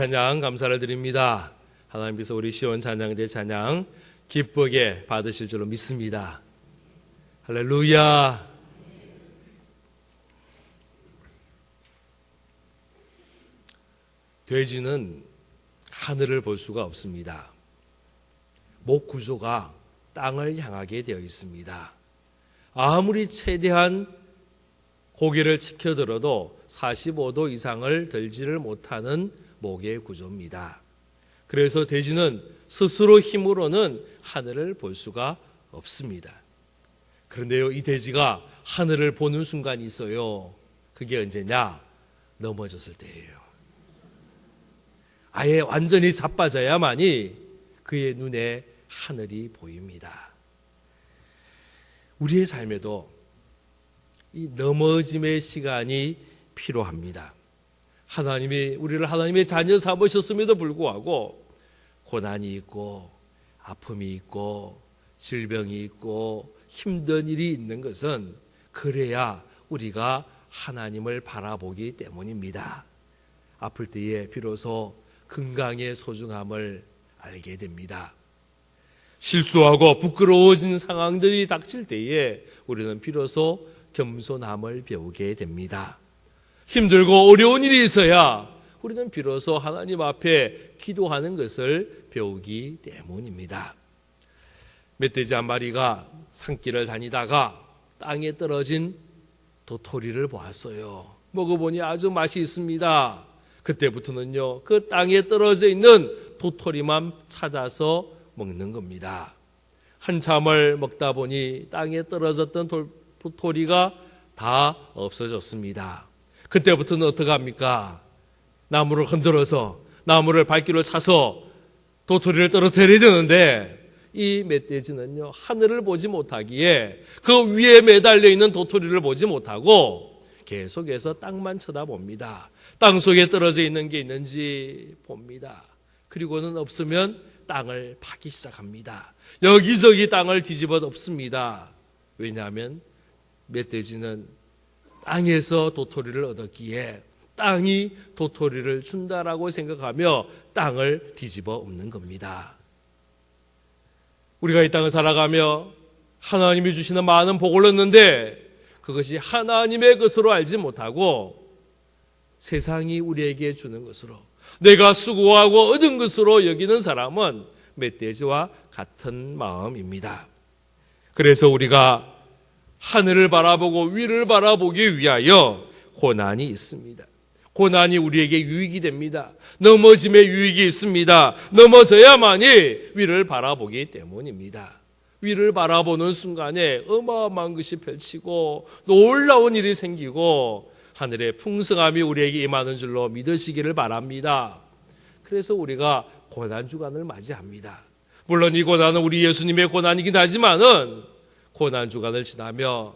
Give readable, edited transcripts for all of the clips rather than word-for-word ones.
찬양 감사를 드립니다. 하나님께서 우리 시온 찬양대 찬양 기쁘게 받으실 줄로 믿습니다. 할렐루야. 돼지는 하늘을 볼 수가 없습니다. 목 구조가 땅을 향하게 되어 있습니다. 아무리 최대한 고개를 치켜들어도 45도 이상을 들지를 못하는 목의 구조입니다. 그래서 돼지는 스스로 힘으로는 하늘을 볼 수가 없습니다. 그런데요, 이 돼지가 하늘을 보는 순간이 있어요. 그게 언제냐? 넘어졌을 때예요. 아예 완전히 자빠져야만이 그의 눈에 하늘이 보입니다. 우리의 삶에도 이 넘어짐의 시간이 필요합니다. 하나님이 우리를 하나님의 자녀 삼으셨음에도 불구하고 고난이 있고 아픔이 있고 질병이 있고 힘든 일이 있는 것은 그래야 우리가 하나님을 바라보기 때문입니다. 아플 때에 비로소 건강의 소중함을 알게 됩니다. 실수하고 부끄러워진 상황들이 닥칠 때에 우리는 비로소 겸손함을 배우게 됩니다. 힘들고 어려운 일이 있어야 우리는 비로소 하나님 앞에 기도하는 것을 배우기 때문입니다. 멧돼지 한 마리가 산길을 다니다가 땅에 떨어진 도토리를 보았어요. 먹어보니 아주 맛이 있습니다. 그때부터는요, 그 땅에 떨어져 있는 도토리만 찾아서 먹는 겁니다. 한참을 먹다 보니 땅에 떨어졌던 도토리가 다 없어졌습니다. 그때부터는 어떻게 합니까? 나무를 흔들어서 나무를 발길로 차서 도토리를 떨어뜨려야 되는데 이 멧돼지는요, 하늘을 보지 못하기에 그 위에 매달려 있는 도토리를 보지 못하고 계속해서 땅만 쳐다봅니다. 땅 속에 떨어져 있는 게 있는지 봅니다. 그리고는 없으면 땅을 파기 시작합니다. 여기저기 땅을 뒤집어 엎습니다. 왜냐하면 멧돼지는 땅에서 도토리를 얻었기에 땅이 도토리를 준다라고 생각하며 땅을 뒤집어 엎는 겁니다. 우리가 이 땅을 살아가며 하나님이 주시는 많은 복을 얻는데 그것이 하나님의 것으로 알지 못하고 세상이 우리에게 주는 것으로 내가 수고하고 얻은 것으로 여기는 사람은 멧돼지와 같은 마음입니다. 그래서 우리가 하늘을 바라보고 위를 바라보기 위하여 고난이 있습니다. 고난이 우리에게 유익이 됩니다. 넘어짐의 유익이 있습니다. 넘어져야만이 위를 바라보기 때문입니다. 위를 바라보는 순간에 어마어마한 것이 펼치고 놀라운 일이 생기고 하늘의 풍성함이 우리에게 임하는 줄로 믿으시기를 바랍니다. 그래서 우리가 고난주간을 맞이합니다. 물론 이 고난은 우리 예수님의 고난이긴 하지만은 고난주간을 지나며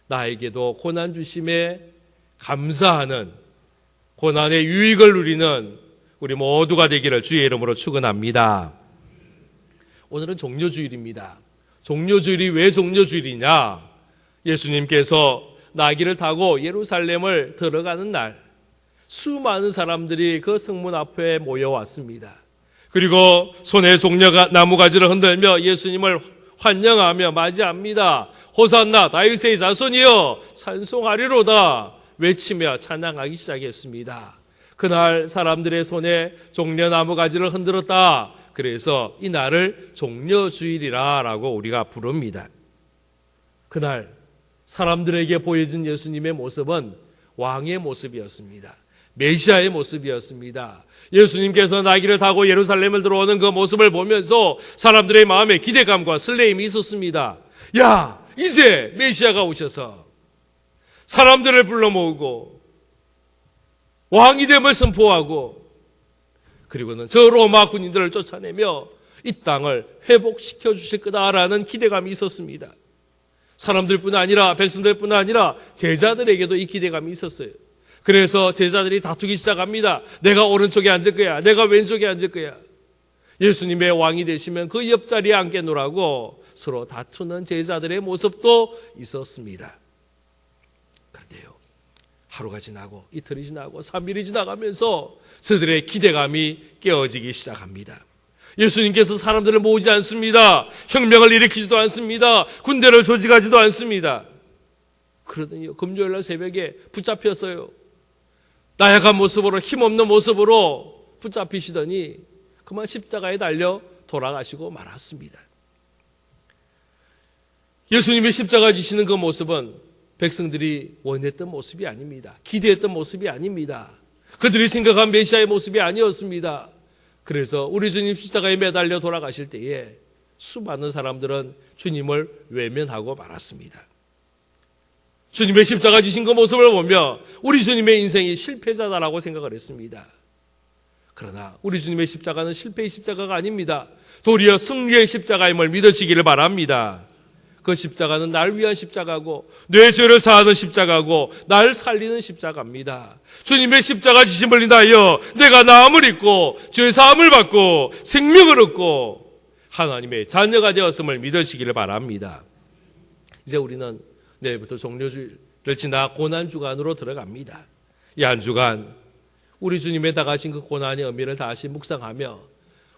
나에게도 고난 주심에 감사하는 고난의 유익을 누리는 우리 모두가 되기를 주의 이름으로 축원합니다. 오늘은 종려주일입니다. 종려주일이 왜 종려주일이냐? 예수님께서 나귀를 타고 예루살렘을 들어가는 날 수많은 사람들이 그 성문 앞에 모여왔습니다. 그리고 손에 종려가 나무가지를 흔들며 예수님을 환영하며 맞이합니다. 호산나 다윗의 자손이여 찬송하리로다 외치며 찬양하기 시작했습니다. 그날 사람들의 손에 종려나무 가지를 흔들었다. 그래서 이 날을 종려주일이라고 우리가 부릅니다. 그날 사람들에게 보여진 예수님의 모습은 왕의 모습이었습니다. 메시아의 모습이었습니다. 예수님께서 나귀를 타고 예루살렘을 들어오는 그 모습을 보면서 사람들의 마음에 기대감과 설레임이 있었습니다. 야, 이제 메시아가 오셔서 사람들을 불러 모으고 왕이 됨을 선포하고 그리고는 저 로마 군인들을 쫓아내며 이 땅을 회복시켜 주실 거다라는 기대감이 있었습니다. 사람들뿐 아니라 백성들뿐 아니라 제자들에게도 이 기대감이 있었어요. 그래서 제자들이 다투기 시작합니다. 내가 오른쪽에 앉을 거야. 내가 왼쪽에 앉을 거야. 예수님의 왕이 되시면 그 옆자리에 앉겠노라고 서로 다투는 제자들의 모습도 있었습니다. 그런데요, 하루가 지나고 이틀이 지나고 3일이 지나가면서 저들의 기대감이 깨어지기 시작합니다. 예수님께서 사람들을 모으지 않습니다. 혁명을 일으키지도 않습니다. 군대를 조직하지도 않습니다. 그러더니 금요일날 새벽에 붙잡혔어요. 나약한 모습으로, 힘없는 모습으로 붙잡히시더니 그만 십자가에 달려 돌아가시고 말았습니다. 예수님의 십자가 지시는 그 모습은 백성들이 원했던 모습이 아닙니다. 기대했던 모습이 아닙니다. 그들이 생각한 메시아의 모습이 아니었습니다. 그래서 우리 주님 십자가에 매달려 돌아가실 때에 수많은 사람들은 주님을 외면하고 말았습니다. 주님의 십자가 지신 그 모습을 보며 우리 주님의 인생이 실패자다라고 생각을 했습니다. 그러나 우리 주님의 십자가는 실패의 십자가가 아닙니다. 도리어 승리의 십자가임을 믿으시기를 바랍니다. 그 십자가는 날 위한 십자가고 내 죄를 사하는 십자가고 날 살리는 십자가입니다. 주님의 십자가 지심을 인하여 내가 나음을 입고 죄 사함을 받고 생명을 얻고 하나님의 자녀가 되었음을 믿으시기를 바랍니다. 이제 우리는 내일부터 종료주일을 지나 고난주간으로 들어갑니다. 이 한 주간 우리 주님의 당하신 그 고난의 의미를 다시 묵상하며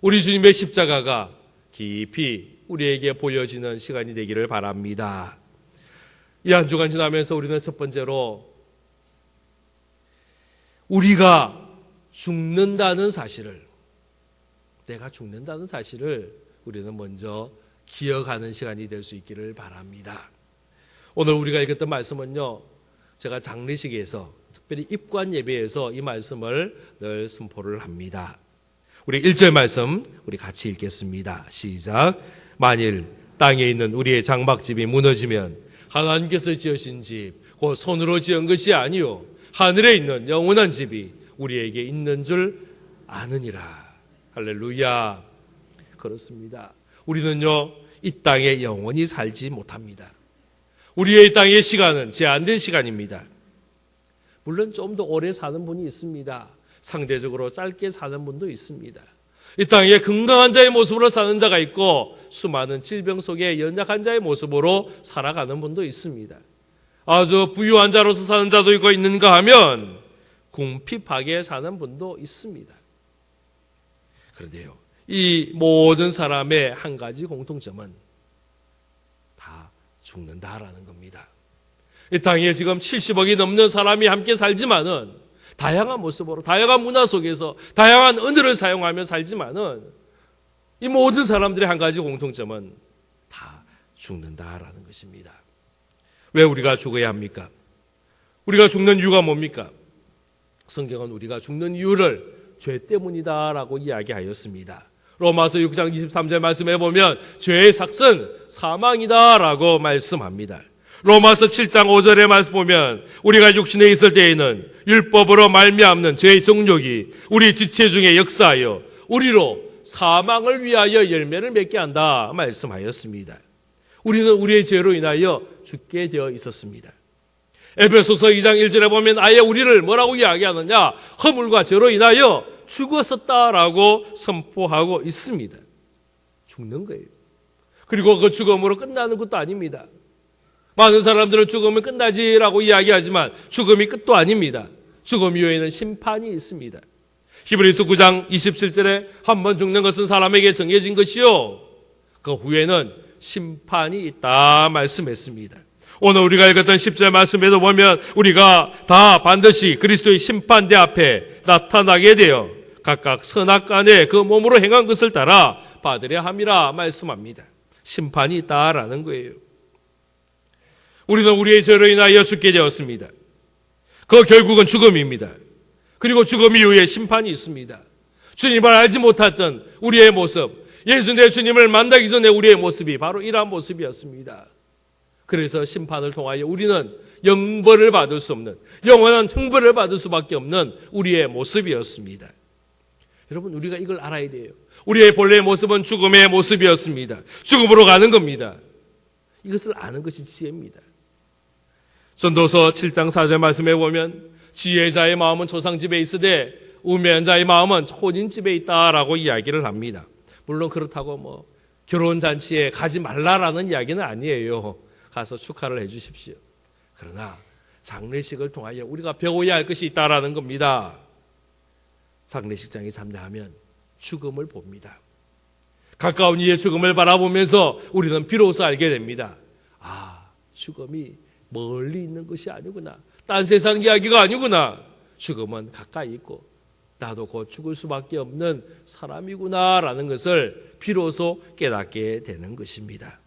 우리 주님의 십자가가 깊이 우리에게 보여지는 시간이 되기를 바랍니다. 이 한 주간 지나면서 우리는 첫 번째로 우리가 죽는다는 사실을, 내가 죽는다는 사실을 우리는 먼저 기억하는 시간이 될 수 있기를 바랍니다. 오늘 우리가 읽었던 말씀은요, 제가 장례식에서 특별히 입관 예배에서 이 말씀을 늘 선포를 합니다. 우리 1절 말씀 우리 같이 읽겠습니다. 시작. 만일 땅에 있는 우리의 장막집이 무너지면 하나님께서 지으신 집, 곧 손으로 지은 것이 아니요 하늘에 있는 영원한 집이 우리에게 있는 줄 아느니라. 할렐루야. 그렇습니다. 우리는요, 이 땅에 영원히 살지 못합니다. 우리의 땅의 시간은 제한된 시간입니다. 물론 좀 더 오래 사는 분이 있습니다. 상대적으로 짧게 사는 분도 있습니다. 이 땅에 건강한 자의 모습으로 사는 자가 있고 수많은 질병 속에 연약한 자의 모습으로 살아가는 분도 있습니다. 아주 부유한 자로서 사는 자도 있고 있는가 하면 궁핍하게 사는 분도 있습니다. 그런데요, 이 모든 사람의 한 가지 공통점은 다 죽는다라는 겁니다. 이 땅에 지금 70억이 넘는 사람이 함께 살지만은 다양한 모습으로, 다양한 문화 속에서 다양한 언어를 사용하며 살지만은 이 모든 사람들의 한 가지 공통점은 다 죽는다라는 것입니다. 왜 우리가 죽어야 합니까? 우리가 죽는 이유가 뭡니까? 성경은 우리가 죽는 이유를 죄 때문이다라고 이야기하였습니다. 로마서 6장 23절 말씀해 보면 죄의 삭은 사망이다라고 말씀합니다. 로마서 7장 5절의 말씀 보면 우리가 육신에 있을 때에는 율법으로 말미암는 죄의 정욕이 우리 지체 중에 역사하여 우리로 사망을 위하여 열매를 맺게 한다 말씀하였습니다. 우리는 우리의 죄로 인하여 죽게 되어 있었습니다. 에베소서 2장 1절에 보면 아예 우리를 뭐라고 이야기하느냐? 허물과 죄로 인하여 죽었었다라고 선포하고 있습니다. 죽는 거예요. 그리고 그 죽음으로 끝나는 것도 아닙니다. 많은 사람들은 죽으면 끝나지라고 이야기하지만 죽음이 끝도 아닙니다. 죽음 이후에는 심판이 있습니다. 히브리서 9장 27절에 한 번 죽는 것은 사람에게 정해진 것이요 그 후에는 심판이 있다 말씀했습니다. 오늘 우리가 읽었던 10절 말씀에도 보면 우리가 다 반드시 그리스도의 심판대 앞에 나타나게 되어 각각 선악간에 그 몸으로 행한 것을 따라 받으려 함이라 말씀합니다. 심판이 있다라는 거예요. 우리는 우리의 죄로 인하여 죽게 되었습니다. 그 결국은 죽음입니다. 그리고 죽음 이후에 심판이 있습니다. 주님을 알지 못했던 우리의 모습, 예수 내 주님을 만나기 전에 우리의 모습이 바로 이러한 모습이었습니다. 그래서 심판을 통하여 우리는 영벌을 받을 수 없는, 영원한 형벌을 받을 수밖에 없는 우리의 모습이었습니다. 여러분, 우리가 이걸 알아야 돼요. 우리의 본래의 모습은 죽음의 모습이었습니다. 죽음으로 가는 겁니다. 이것을 아는 것이 지혜입니다. 전도서 7장 4절 말씀해 보면 지혜자의 마음은 조상집에 있으되 우매한 자의 마음은 혼인집에 있다라고 이야기를 합니다. 물론 그렇다고 결혼잔치에 가지 말라라는 이야기는 아니에요. 가서 축하를 해 주십시오. 그러나 장례식을 통하여 우리가 배워야 할 것이 있다라는 겁니다. 장례식장에 참여하면 죽음을 봅니다. 가까운 이의 죽음을 바라보면서 우리는 비로소 알게 됩니다. 아, 죽음이 멀리 있는 것이 아니구나. 딴 세상 이야기가 아니구나. 죽음은 가까이 있고 나도 곧 죽을 수밖에 없는 사람이구나라는 것을 비로소 깨닫게 되는 것입니다.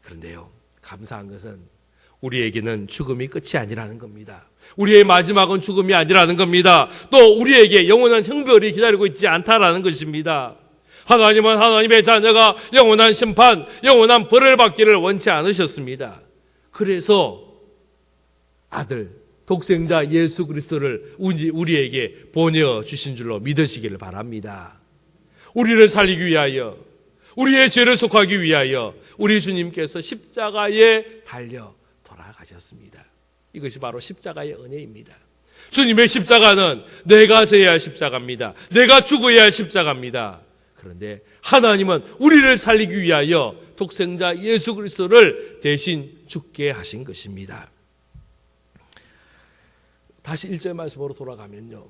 그런데요, 감사한 것은 우리에게는 죽음이 끝이 아니라는 겁니다. 우리의 마지막은 죽음이 아니라는 겁니다. 또 우리에게 영원한 형벌이 기다리고 있지 않다라는 것입니다. 하나님은 하나님의 자녀가 영원한 심판, 영원한 벌을 받기를 원치 않으셨습니다. 그래서 아들, 독생자 예수 그리스도를 우리에게 보내주신 줄로 믿으시기를 바랍니다. 우리를 살리기 위하여, 우리의 죄를 속하기 위하여 우리 주님께서 십자가에 달려 돌아가셨습니다. 이것이 바로 십자가의 은혜입니다. 주님의 십자가는 내가 져야 할 십자가입니다. 내가 죽어야 할 십자가입니다. 그런데 하나님은 우리를 살리기 위하여 독생자 예수 그리스도를 대신 죽게 하신 것입니다. 다시 1절 말씀으로 돌아가면요,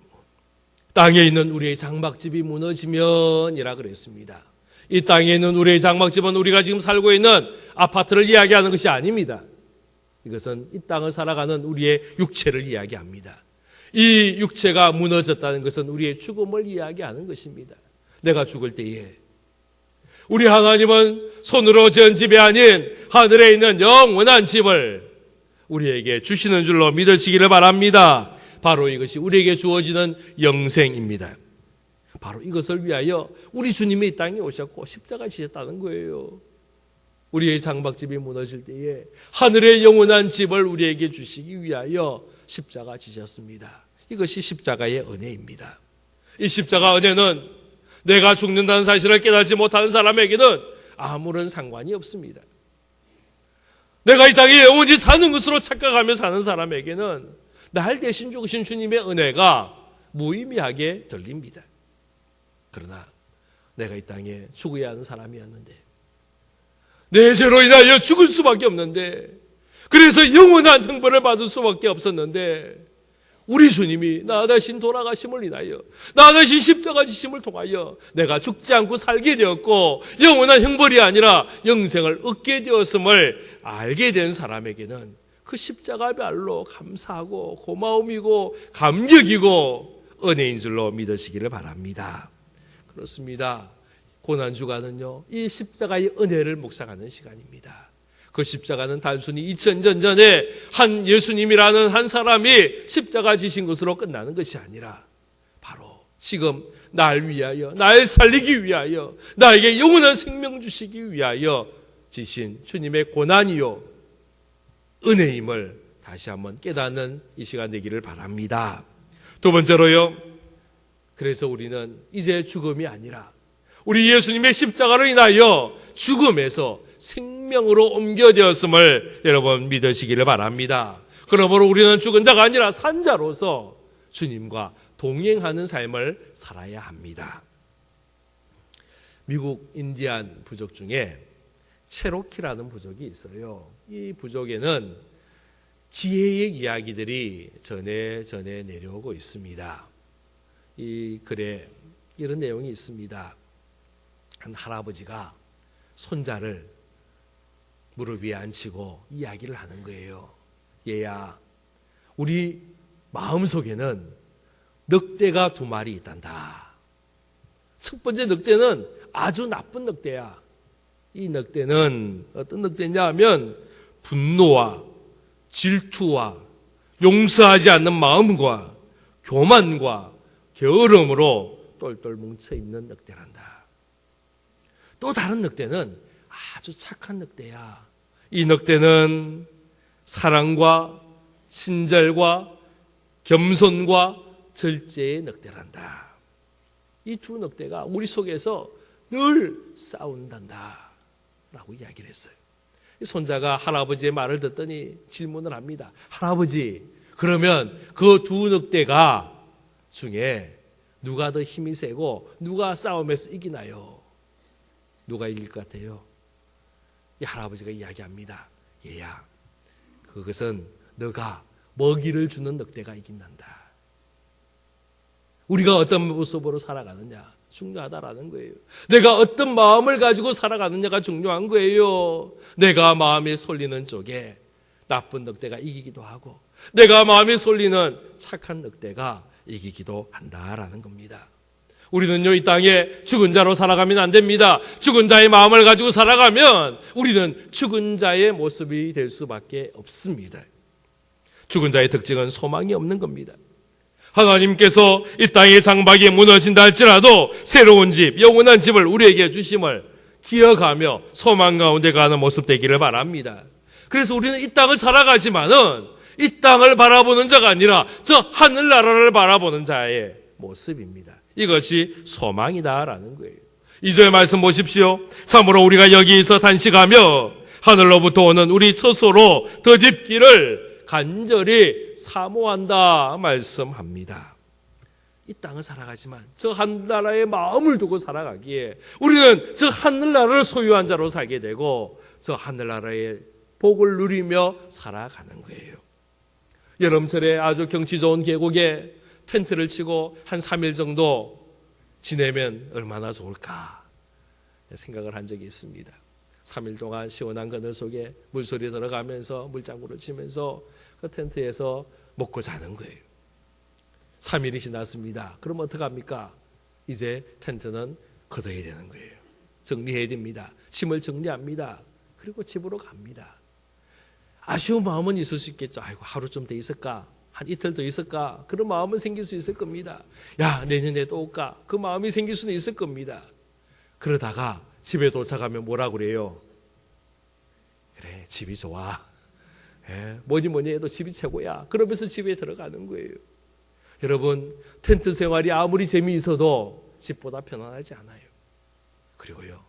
땅에 있는 우리의 장막집이 무너지면이라 그랬습니다. 이 땅에 있는 우리의 장막집은 우리가 지금 살고 있는 아파트를 이야기하는 것이 아닙니다. 이것은 이 땅을 살아가는 우리의 육체를 이야기합니다. 이 육체가 무너졌다는 것은 우리의 죽음을 이야기하는 것입니다. 내가 죽을 때에 우리 하나님은 손으로 지은 집이 아닌 하늘에 있는 영원한 집을 우리에게 주시는 줄로 믿으시기를 바랍니다. 바로 이것이 우리에게 주어지는 영생입니다. 바로 이것을 위하여 우리 주님이 이 땅에 오셨고 십자가 지셨다는 거예요. 우리의 장막집이 무너질 때에 하늘의 영원한 집을 우리에게 주시기 위하여 십자가 지셨습니다. 이것이 십자가의 은혜입니다. 이 십자가 은혜는 내가 죽는다는 사실을 깨닫지 못하는 사람에게는 아무런 상관이 없습니다. 내가 이 땅에 영원히 사는 것으로 착각하며 사는 사람에게는 날 대신 죽으신 주님의 은혜가 무의미하게 들립니다. 그러나 내가 이 땅에 죽어야 하는 사람이었는데, 내 죄로 인하여 죽을 수밖에 없는데, 그래서 영원한 형벌을 받을 수밖에 없었는데, 우리 주님이 나 대신 돌아가심을 인하여, 나 대신 십자가 지심을 통하여 내가 죽지 않고 살게 되었고 영원한 형벌이 아니라 영생을 얻게 되었음을 알게 된 사람에게는 그 십자가별로 감사하고 고마움이고 감격이고 은혜인 줄로 믿으시기를 바랍니다. 그렇습니다. 고난주간은요, 이 십자가의 은혜를 묵상하는 시간입니다. 그 십자가는 단순히 2000년 전에 한 예수님이라는 한 사람이 십자가 지신 것으로 끝나는 것이 아니라 바로 지금 날 위하여, 날 살리기 위하여, 나에게 영원한 생명 주시기 위하여 지신 주님의 고난이요 은혜임을 다시 한번 깨닫는 이 시간 되기를 바랍니다. 두 번째로요, 그래서 우리는 이제 죽음이 아니라 우리 예수님의 십자가로 인하여 죽음에서 생명으로 옮겨졌음을 여러분 믿으시기를 바랍니다. 그러므로 우리는 죽은 자가 아니라 산 자로서 주님과 동행하는 삶을 살아야 합니다. 미국 인디안 부족 중에 체로키라는 부족이 있어요. 이 부족에는 지혜의 이야기들이 전해 내려오고 있습니다. 이 글에 이런 내용이 있습니다. 한 할아버지가 손자를 무릎 위에 앉히고 이야기를 하는 거예요. 얘야, 우리 마음속에는 늑대가 2마리 있단다. 첫 번째 늑대는 아주 나쁜 늑대야. 이 늑대는 어떤 늑대냐 하면 분노와 질투와 용서하지 않는 마음과 교만과 게으름으로 똘똘 뭉쳐있는 늑대란다. 또 다른 늑대는 아주 착한 늑대야. 이 늑대는 사랑과 친절과 겸손과 절제의 늑대란다. 이 두 늑대가 우리 속에서 늘 싸운단다 라고 이야기를 했어요. 손자가 할아버지의 말을 듣더니 질문을 합니다. 할아버지, 그러면 그 두 늑대가 중에 누가 더 힘이 세고 누가 싸움에서 이기나요? 누가 이길 것 같아요? 이 할아버지가 이야기합니다. 얘야, 그것은 너가 먹이를 주는 늑대가 이긴단다. 우리가 어떤 모습으로 살아가느냐 중요하다라는 거예요. 내가 어떤 마음을 가지고 살아가느냐가 중요한 거예요. 내가 마음에 쏠리는 쪽에 나쁜 늑대가 이기기도 하고 내가 마음에 쏠리는 착한 늑대가 이기기도 한다라는 겁니다. 우리는요, 이 땅에 죽은 자로 살아가면 안 됩니다. 죽은 자의 마음을 가지고 살아가면 우리는 죽은 자의 모습이 될 수밖에 없습니다. 죽은 자의 특징은 소망이 없는 겁니다. 하나님께서 이 땅의 장막이 무너진다 할지라도 새로운 집, 영원한 집을 우리에게 주심을 기억하며 소망 가운데 가는 모습 되기를 바랍니다. 그래서 우리는 이 땅을 살아가지만은 이 땅을 바라보는 자가 아니라 저 하늘나라를 바라보는 자의 모습입니다. 이것이 소망이다라는 거예요. 2절 말씀 보십시오. 참으로 우리가 여기서 단식하며 하늘로부터 오는 우리 처소로 덧입기를 간절히 사모한다 말씀합니다. 이 땅을 살아가지만 저 하늘나라의 마음을 두고 살아가기에 우리는 저 하늘나라를 소유한 자로 살게 되고 저 하늘나라의 복을 누리며 살아가는 거예요. 여름철에 아주 경치 좋은 계곡에 텐트를 치고 한 3일 정도 지내면 얼마나 좋을까 생각을 한 적이 있습니다. 3일 동안 시원한 그늘 속에 물소리 들어가면서 물장구를 치면서 그 텐트에서 먹고 자는 거예요. 3일이 지났습니다. 그럼 어떡합니까? 이제 텐트는 걷어야 되는 거예요. 정리해야 됩니다. 짐을 정리합니다. 그리고 집으로 갑니다. 아쉬운 마음은 있을 수 있겠죠. 아이고, 하루 좀 더 있을까? 한 이틀 더 있을까? 그런 마음은 생길 수 있을 겁니다. 야, 내년에 또 올까? 그 마음이 생길 수는 있을 겁니다. 그러다가 집에 도착하면 뭐라 그래요? 그래, 집이 좋아. 뭐니 해도 집이 최고야. 그러면서 집에 들어가는 거예요. 여러분, 텐트 생활이 아무리 재미있어도 집보다 편안하지 않아요. 그리고요,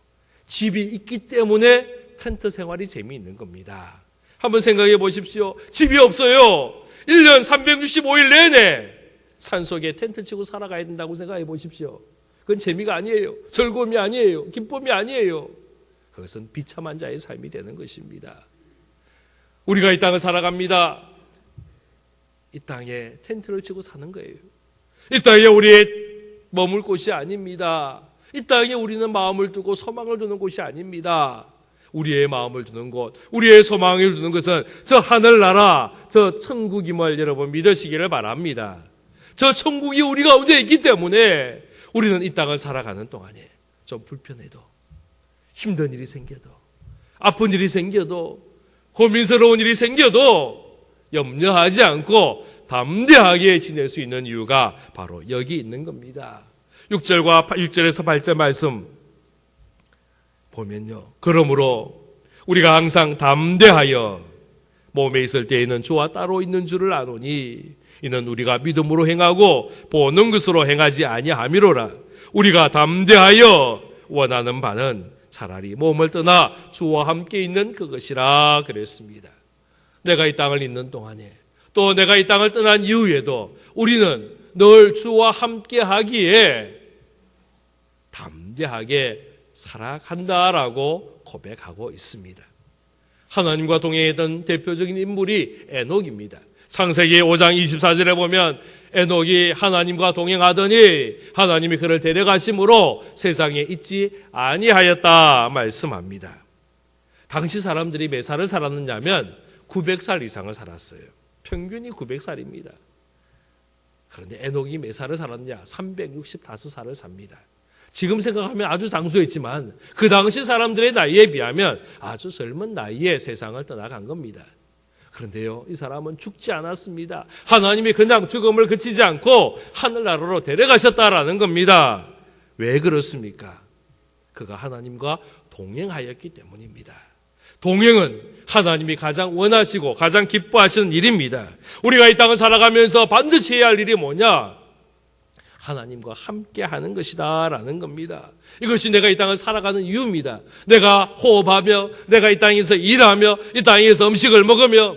집이 있기 때문에 텐트 생활이 재미있는 겁니다. 한번 생각해 보십시오. 집이 없어요. 1년 365일 내내 산속에 텐트 치고 살아가야 된다고 생각해 보십시오. 그건 재미가 아니에요. 즐거움이 아니에요. 기쁨이 아니에요. 그것은 비참한 자의 삶이 되는 것입니다. 우리가 이 땅을 살아갑니다. 이 땅에 텐트를 치고 사는 거예요. 이 땅에 우리의 머물 곳이 아닙니다. 이 땅에 우리는 마음을 두고 소망을 두는 곳이 아닙니다. 우리의 마음을 두는 곳, 우리의 소망을 두는 것은 저 하늘나라, 저 천국임을 여러분 믿으시기를 바랍니다. 저 천국이 우리 가운데 있기 때문에 우리는 이 땅을 살아가는 동안에 좀 불편해도, 힘든 일이 생겨도, 아픈 일이 생겨도, 고민스러운 일이 생겨도 염려하지 않고 담대하게 지낼 수 있는 이유가 바로 여기 있는 겁니다. 6절과 6절에서 8절 말씀 보면요, 그러므로 우리가 항상 담대하여 몸에 있을 때에는 주와 따로 있는 줄을 아노니 이는 우리가 믿음으로 행하고 보는 것으로 행하지 아니함이로라. 우리가 담대하여 원하는 바는 차라리 몸을 떠나 주와 함께 있는 그것이라 그랬습니다. 내가 이 땅을 있는 동안에 또 내가 이 땅을 떠난 이후에도 우리는 늘 주와 함께 하기에 담대하게 살아간다라고 고백하고 있습니다. 하나님과 동행했던 대표적인 인물이 에녹입니다. 창세기 5장 24절에 보면 에녹이 하나님과 동행하더니 하나님이 그를 데려가심으로 세상에 있지 아니하였다 말씀합니다. 당시 사람들이 몇 살을 살았느냐면 900살 이상을 살았어요. 평균이 900살입니다. 그런데 에녹이 몇 살을 살았냐? 365살을 삽니다. 지금 생각하면 아주 장수했지만 그 당시 사람들의 나이에 비하면 아주 젊은 나이에 세상을 떠나간 겁니다. 그런데요, 이 사람은 죽지 않았습니다. 하나님이 그냥 죽음을 그치지 않고 하늘나라로 데려가셨다라는 겁니다. 왜 그렇습니까? 그가 하나님과 동행하였기 때문입니다. 동행은 하나님이 가장 원하시고 가장 기뻐하시는 일입니다. 우리가 이 땅을 살아가면서 반드시 해야 할 일이 뭐냐? 하나님과 함께 하는 것이다 라는 겁니다. 이것이 내가 이 땅을 살아가는 이유입니다. 내가 호흡하며 내가 이 땅에서 일하며 이 땅에서 음식을 먹으며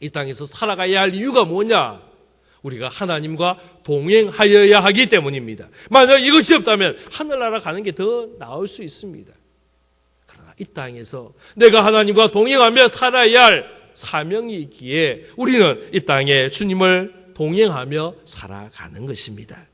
이 땅에서 살아가야 할 이유가 뭐냐? 우리가 하나님과 동행하여야 하기 때문입니다. 만약 이것이 없다면 하늘나라 가는 게 더 나을 수 있습니다. 그러나 이 땅에서 내가 하나님과 동행하며 살아야 할 사명이 있기에 우리는 이 땅에 주님을 동행하며 살아가는 것입니다.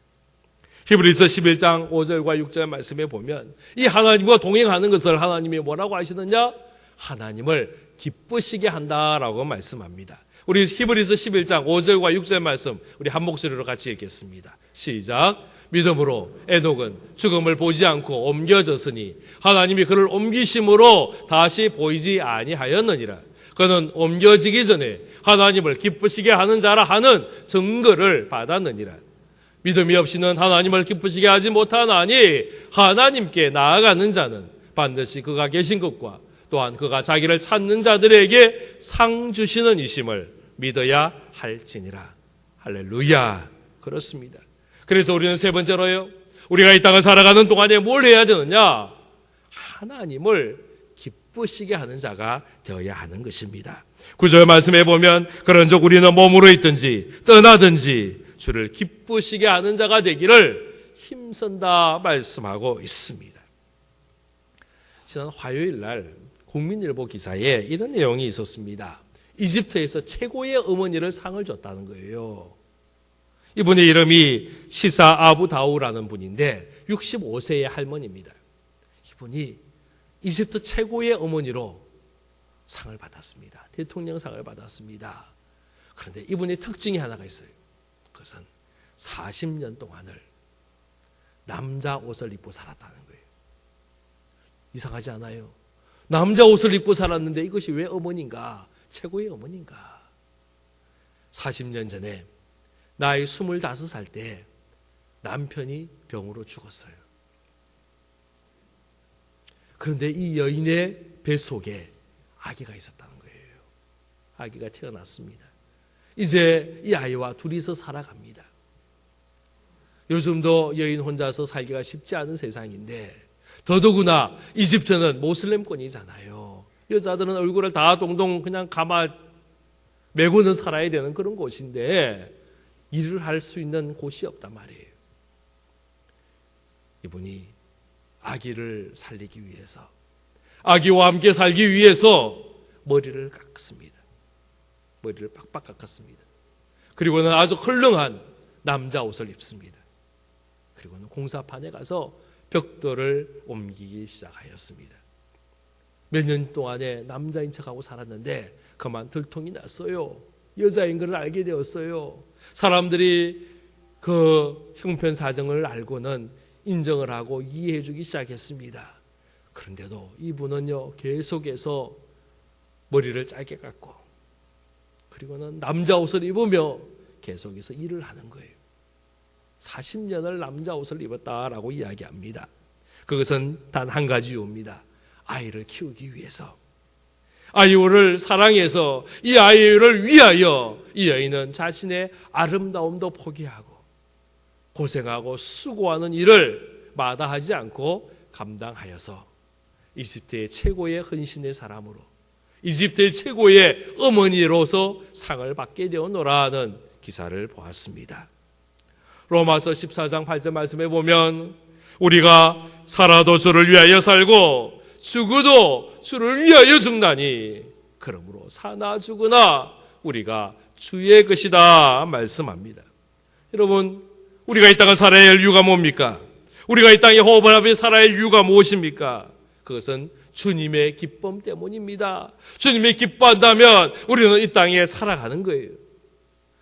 히브리서 11장 5절과 6절 말씀에 보면 이 하나님과 동행하는 것을 하나님이 뭐라고 하시느냐? 하나님을 기쁘시게 한다라고 말씀합니다. 우리 히브리서 11장 5절과 6절 말씀 우리 한 목소리로 같이 읽겠습니다. 시작. 믿음으로 에녹은 죽음을 보지 않고 옮겨졌으니 하나님이 그를 옮기심으로 다시 보이지 아니하였느니라. 그는 옮겨지기 전에 하나님을 기쁘시게 하는 자라 하는 증거를 받았느니라. 믿음이 없이는 하나님을 기쁘시게 하지 못하나니 하나님께 나아가는 자는 반드시 그가 계신 것과 또한 그가 자기를 찾는 자들에게 상 주시는 이심을 믿어야 할지니라. 할렐루야. 그렇습니다. 그래서 우리는 세 번째로요, 우리가 이 땅을 살아가는 동안에 뭘 해야 되느냐? 하나님을 기쁘시게 하는 자가 되어야 하는 것입니다. 9절 말씀해 보면 그런즉 우리는 몸으로 있든지 떠나든지 주를 기쁘시게 하는 자가 되기를 힘쓴다 말씀하고 있습니다. 지난 화요일 날 국민일보 기사에 이런 내용이 있었습니다. 이집트에서 최고의 어머니를 상을 줬다는 거예요. 이분의 이름이 시사 아부 다우라는 분인데 65세의 할머니입니다. 이분이 이집트 최고의 어머니로 상을 받았습니다. 대통령상을 받았습니다. 그런데 이분의 특징이 하나가 있어요. 그것은 40년 동안을 남자 옷을 입고 살았다는 거예요. 이상하지 않아요? 남자 옷을 입고 살았는데 이것이 왜 어머니인가? 최고의 어머니인가? 40년 전에 나이 25살 때 남편이 병으로 죽었어요. 그런데 이 여인의 뱃속에 아기가 있었다는 거예요. 아기가 태어났습니다. 이제 이 아이와 둘이서 살아갑니다. 요즘도 여인 혼자서 살기가 쉽지 않은 세상인데 더더구나 이집트는 모슬렘권이잖아요. 여자들은 얼굴을 다 동동 그냥 감아 메고는 살아야 되는 그런 곳인데 일을 할 수 있는 곳이 없단 말이에요. 이분이 아기를 살리기 위해서, 아기와 함께 살기 위해서 머리를 깎습니다. 머리를 빡빡 깎았습니다. 그리고는 아주 헐렁한 남자 옷을 입습니다. 그리고는 공사판에 가서 벽돌을 옮기기 시작하였습니다. 몇 년 동안에 남자인 척하고 살았는데 그만 들통이 났어요. 여자인 걸 알게 되었어요. 사람들이 그 형편 사정을 알고는 인정을 하고 이해해 주기 시작했습니다. 그런데도 이분은요, 계속해서 머리를 짧게 깎고 그리고는 남자 옷을 입으며 계속해서 일을 하는 거예요. 40년을 남자 옷을 입었다라고 이야기합니다. 그것은 단 한 가지 이유입니다. 아이를 키우기 위해서. 아이를 사랑해서 이 아이를 위하여 이 여인은 자신의 아름다움도 포기하고 고생하고 수고하는 일을 마다하지 않고 감당하여서 이집트의 최고의 헌신의 사람으로, 이집트의 최고의 어머니로서 상을 받게 되었노라는 기사를 보았습니다. 로마서 14장 8절 말씀에 보면 우리가 살아도 주를 위하여 살고 죽어도 주를 위하여 죽나니 그러므로 사나 죽으나 우리가 주의 것이다 말씀합니다. 여러분, 우리가 이 땅을 살아야 할 이유가 뭡니까? 우리가 이 땅에 호흡을 하며 살아야 할 이유가 무엇입니까? 그것은 주님의 기쁨 때문입니다. 주님이 기뻐한다면 우리는 이 땅에 살아가는 거예요.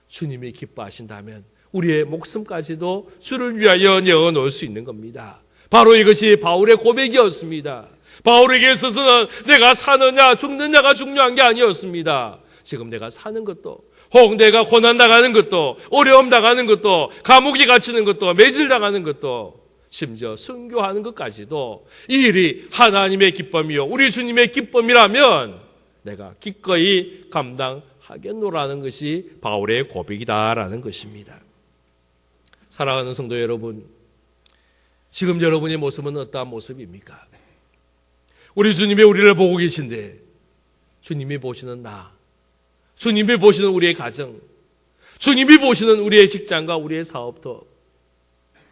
주님이 기뻐하신다면 우리의 목숨까지도 주를 위하여 내어놓을 수 있는 겁니다. 바로 이것이 바울의 고백이었습니다. 바울에게 있어서는 내가 사느냐 죽느냐가 중요한 게 아니었습니다. 지금 내가 사는 것도, 혹 내가 고난 당하는 것도, 어려움 당하는 것도, 감옥에 갇히는 것도, 매질 당하는 것도, 심지어 순교하는 것까지도 이 일이 하나님의 기쁨이요 우리 주님의 기쁨이라면 내가 기꺼이 감당하겠노라는 것이 바울의 고백이다라는 것입니다. 사랑하는 성도 여러분, 지금 여러분의 모습은 어떠한 모습입니까? 우리 주님이 우리를 보고 계신데 주님이 보시는 나, 주님이 보시는 우리의 가정, 주님이 보시는 우리의 직장과 우리의 사업도,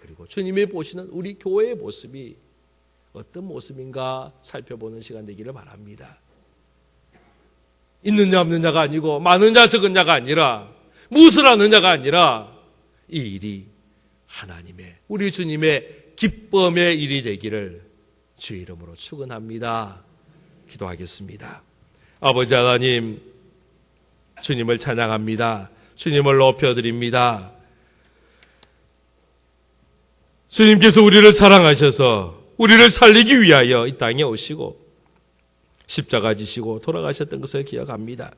그리고 주님이 보시는 우리 교회의 모습이 어떤 모습인가 살펴보는 시간 되기를 바랍니다. 있느냐 없느냐가 아니고 많으냐 적으냐가 아니라 무엇을 하느냐가 아니라 이 일이 하나님의 우리 주님의 기쁨의 일이 되기를 주의 이름으로 축원합니다. 기도하겠습니다. 아버지 하나님, 주님을 찬양합니다. 주님을 높여드립니다. 주님께서 우리를 사랑하셔서 우리를 살리기 위하여 이 땅에 오시고 십자가 지시고 돌아가셨던 것을 기억합니다.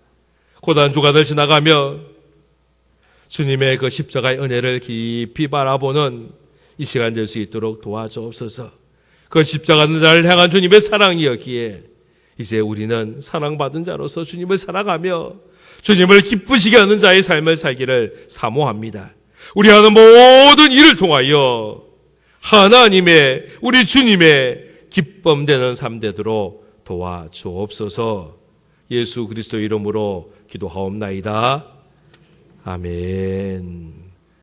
고단 주간을 지나가며 주님의 그 십자가의 은혜를 깊이 바라보는 이 시간 될 수 있도록 도와주옵소서. 그 십자가는 나를 향한 주님의 사랑이었기에 이제 우리는 사랑받은 자로서 주님을 사랑하며 주님을 기쁘시게 하는 자의 삶을 살기를 사모합니다. 우리 하는 모든 일을 통하여 하나님의 우리 주님의 기쁨되는 삶 되도록 도와주옵소서. 예수 그리스도 이름으로 기도하옵나이다. 아멘.